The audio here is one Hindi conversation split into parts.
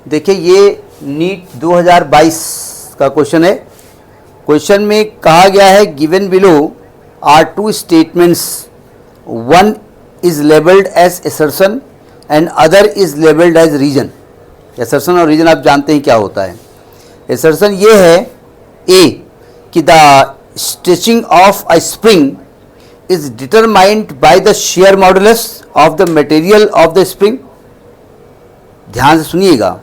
देखिए ये नीट 2022 का क्वेश्चन है। क्वेश्चन में कहा गया है given below are two statements, one is labelled as assertion and other is labelled as reason. Assertion और रीजन आप जानते हैं क्या होता है। एसर्शन ये है ए कि the stretching of a spring is determined by the share modulus of the material of the spring. ध्यान से सुनिएगा।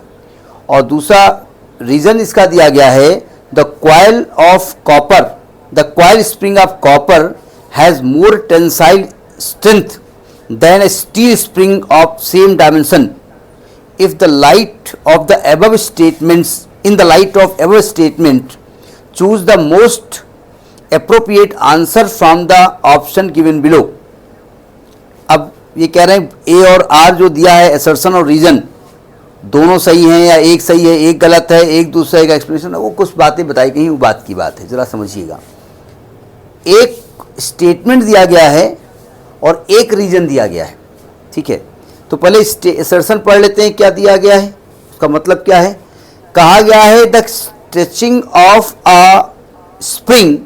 और दूसरा रीजन इसका दिया गया है the coil of copper, the coil spring of copper has more tensile strength than a steel spring of same dimension. If the light of the above statements, in the light of above statement, choose the most appropriate answer from the option given below। अब ये कह रहे हैं ए और आर जो दिया है असर्शन और रीजन दोनों सही हैं या एक सही है एक गलत है, एक दूसरे का एक्सप्लेनेशन है, वो कुछ बातें बताई गई वो बात की बात है, जरा समझिएगा। एक स्टेटमेंट दिया गया है और एक रीजन दिया गया है, ठीक है। तो पहले असर्शन पढ़ लेते हैं क्या दिया गया है, उसका मतलब क्या है। कहा गया है the stretching of a spring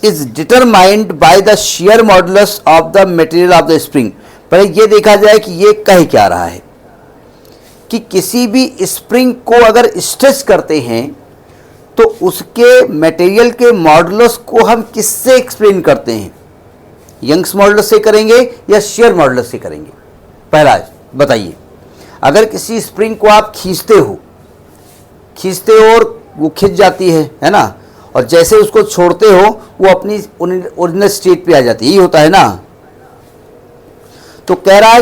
is determined by the share modulus of the material of the spring. पहले ये देखा जाए कि ये कह क्या रहा है कि किसी भी स्प्रिंग को अगर स्ट्रेच करते हैं तो उसके मटेरियल के मॉडुलस को हम किससे एक्सप्लेन करते हैं, यंग्स मॉडुलस से करेंगे या शेयर मॉडुलस से करेंगे। पहला बताइए, अगर किसी स्प्रिंग को आप खींचते हो और वो खिंच जाती है ना, और जैसे उसको छोड़ते हो वो अपनी ओरिजिनल स्टेट पे आ जाती है, यही होता है ना। तो कह रहा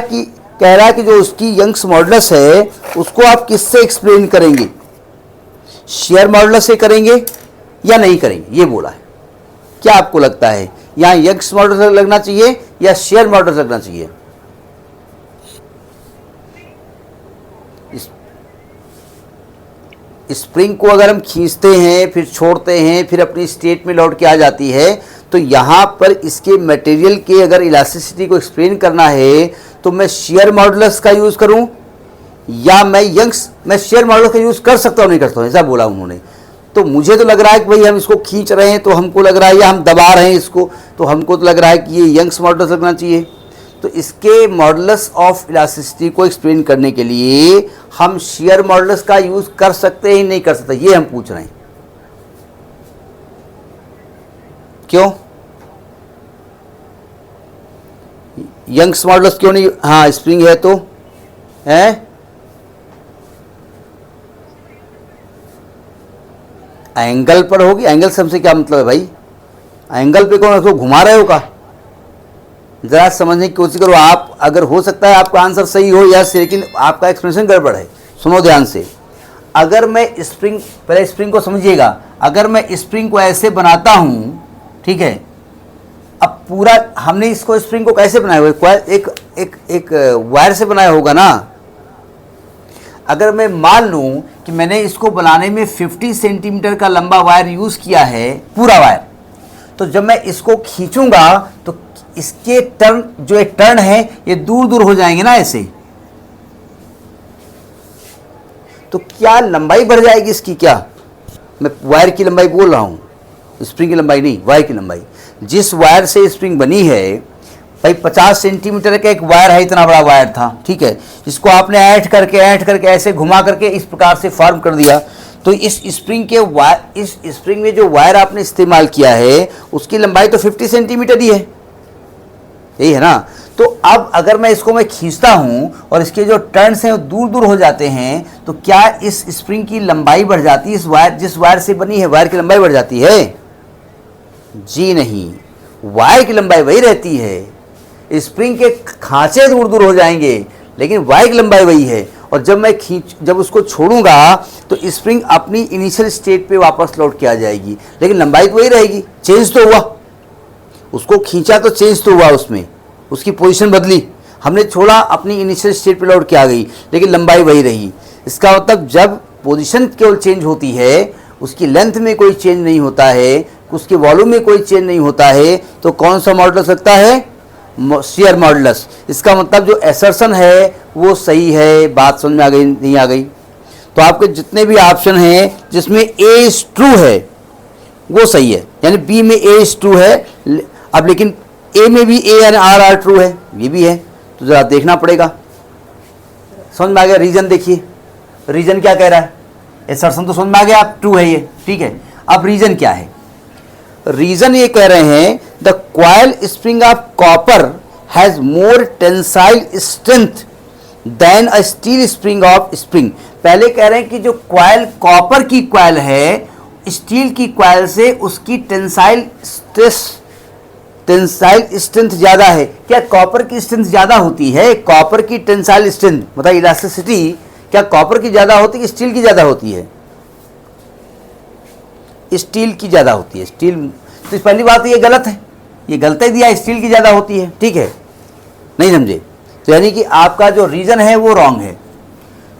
है कि जो उसकी यंग्स मॉडुलस है उसको आप किससे एक्सप्लेन करेंगे, शेयर मॉडुलस से करेंगे या नहीं करेंगे, ये बोला है। क्या आपको लगता है यहाँ यंग्स मॉडुलस लगना चाहिए या शेयर मॉडुलस लगना चाहिए? स्प्रिंग को अगर हम खींचते हैं फिर छोड़ते हैं फिर अपनी स्टेट में लौट के आ जाती है, तो यहाँ पर इसके मटेरियल के अगर इलास्टिसिटी को एक्सप्लेन करना है तो मैं शेयर मॉडुलस का यूज़ करूँ या मैं शेयर मॉडुलस का यूज़ कर सकता हूँ नहीं कर सकता हूँ, ऐसा बोला उन्होंने। तो मुझे तो लग रहा है कि भाई हम इसको खींच रहे हैं तो हमको लग रहा है या हम दबा रहे हैं इसको तो हमको तो लग रहा है कि ये यंग्स मॉडुलस लगना चाहिए। तो इसके मॉडुलस ऑफ इलास्टिसिटी को एक्सप्लेन करने के लिए हम शेयर मॉडुलस का यूज़ कर सकते हैं नहीं कर सकते, ये हम पूछ रहे हैं। क्यों यंग्स मॉडुलस क्यों नहीं? हाँ स्प्रिंग है तो है, एंगल पर होगी। एंगल से हमसे क्या मतलब है भाई, एंगल पे कौन उसको घुमा रहे हो का? जरा समझने की कोशिश करो आप। अगर हो सकता है आपका आंसर सही हो या से, लेकिन आपका एक्सप्लेनेशन गड़बड़ है। सुनो ध्यान से। अगर मैं स्प्रिंग, पहले स्प्रिंग को समझिएगा, अगर मैं स्प्रिंग को ऐसे बनाता हूँ, ठीक है, अब पूरा हमने इसको स्प्रिंग को कैसे बनाया हुआ, एक वायर से बनाया होगा ना। अगर मैं मान लूँ कि मैंने इसको बनाने में 50 सेंटीमीटर का लंबा वायर यूज़ किया है, पूरा वायर, तो जब मैं इसको खींचूंगा तो इसके टर्न, जो एक टर्न है ये दूर दूर हो जाएंगे ना ऐसे, तो क्या लंबाई बढ़ जाएगी इसकी? क्या मैं वायर की लंबाई बोल रहा हूँ, स्प्रिंग की लंबाई नहीं, वायर की लंबाई। जिस वायर से स्प्रिंग बनी है भाई 50 सेंटीमीटर का एक वायर है, इतना बड़ा वायर था, ठीक है, इसको आपने ऐड करके ऐसे घुमा करके इस प्रकार से फॉर्म कर दिया। तो इस स्प्रिंग में जो वायर आपने इस्तेमाल किया है उसकी लंबाई तो 50 सेंटीमीटर ही है, यही है ना। तो अब अगर मैं इसको खींचता हूं और इसके जो टर्न्स हैं वो दूर दूर हो जाते हैं, तो क्या इस स्प्रिंग की लंबाई बढ़ जाती है? इस वायर, जिस वायर से बनी है, वायर की लंबाई बढ़ जाती है? जी नहीं, वायर की लंबाई वही रहती है। स्प्रिंग के खांचे दूर दूर हो जाएंगे लेकिन वायर की लंबाई वही है। और जब उसको छोड़ूंगा तो स्प्रिंग अपनी इनिशियल स्टेट पे वापस लौट के आ जाएगी, लेकिन लंबाई तो वही रहेगी। चेंज तो हुआ, उसको खींचा तो चेंज तो हुआ, उसमें उसकी पोजीशन बदली, हमने छोड़ा अपनी इनिशियल स्टेट पे लौट के आ गई, लेकिन लंबाई वही रही। इसका मतलब जब पोजीशन केवल चेंज होती है, उसकी लेंथ में कोई चेंज नहीं होता है, उसके वॉल्यूम में कोई चेंज नहीं होता है, तो कौन सा मॉडुलस लगता है? Share modulus. इसका मतलब जो असर्शन है वो सही है। बात समझ में आ गई नहीं आ गई? तो आपके जितने भी ऑप्शन हैं जिसमें ए इज ट्रू है वो सही है, यानी बी में ए इज ट्रू है। अब लेकिन ए में भी ए एंड आर ट्रू है, ये भी है, तो जरा देखना पड़ेगा। समझ में आ गया? रीजन देखिए, रीजन क्या कह रहा है, एसर्शन तो समझ में आ गया, आप ट्रू है ये, ठीक है। अब रीजन क्या है? रीजन ये कह रहे हैं the coil spring of copper has more tensile strength than a steel spring of spring. पहले कह रहे हैं कि जो कॉइल कॉपर की कॉइल है स्टील की कॉइल से उसकी टेंसाइल स्ट्रेंथ ज्यादा है। क्या कॉपर की स्ट्रेंथ ज्यादा होती है? कॉपर की टेंसाइल स्ट्रेंथ मतलब इलास्टिसिटी क्या कॉपर की ज्यादा होती है स्टील की ज्यादा होती है? स्टील की ज्यादा होती है। स्टील तो पहली बात ये गलत है, ये गलत ही दिया, स्टील की ज्यादा होती है, ठीक है, नहीं समझे? तो यानी कि आपका जो रीजन है वो रॉन्ग है।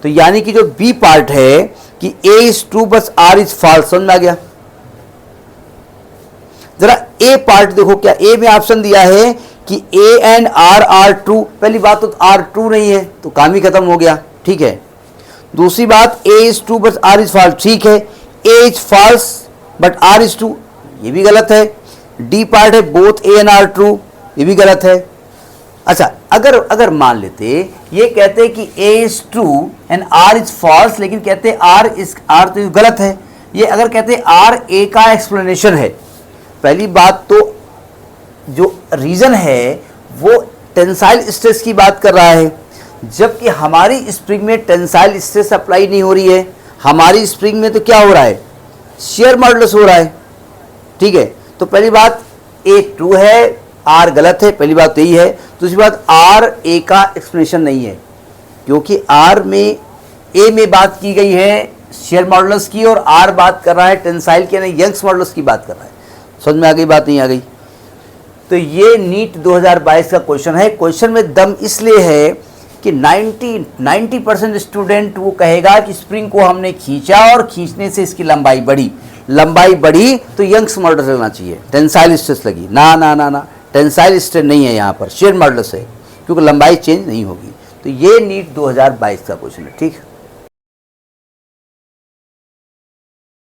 तो यानी कि जो बी पार्ट है कि ए इज ट्रू बस आर इज फॉल्स, समझ में आ गया? जरा ए पार्ट देखो, क्या ए में ऑप्शन दिया है कि ए एंड आर ट्रू। पहली बात तो आर ट्रू नहीं है तो काम ही खत्म हो गया, ठीक है। दूसरी बात A is true but R is false, ठीक है। A is false but R is true, ये भी गलत है। डी पार्ट है both A and R true, ये भी गलत है। अच्छा, अगर मान लेते ये कहते कि A is true and R is false, लेकिन कहते आर तो गलत है। ये अगर कहते आर ए का एक्सप्लेनेशन है, पहली बात तो जो रीजन है वो टेंसाइल स्ट्रेस की बात कर रहा है, जबकि हमारी स्प्रिंग में टेंसाइल स्ट्रेस अप्लाई नहीं हो रही है। हमारी स्प्रिंग में तो क्या हो रहा है, शियर मॉडुलस हो रहा है, ठीक है। तो पहली बात ए ट्रू है, आर गलत है, पहली बात तो यही है। दूसरी बात आर ए का एक्सप्लेनेशन नहीं है, क्योंकि आर में ए में बात की गई है शियर मॉडुलस की और आर बात कर रहा है टेंसाइल के, नहीं यंग्स मॉडुलस की बात कर रहा है। समझ में आ गई बात, नहीं आ गई? तो ये नीट 2022 का क्वेश्चन है। क्वेश्चन में दम इसलिए है कि 90% स्टूडेंट वो कहेगा कि स्प्रिंग को हमने खींचा और खींचने से इसकी लंबाई बढ़ी तो यंग्स मॉडुलस लगना चाहिए, टेंसाइल स्ट्रेस लगी। ना, टेंसाइल स्ट्रेस नहीं है यहाँ पर, शियर मॉडुलस है, क्योंकि लंबाई चेंज नहीं होगी। तो ये नीट 2022 का क्वेश्चन है, ठीक है।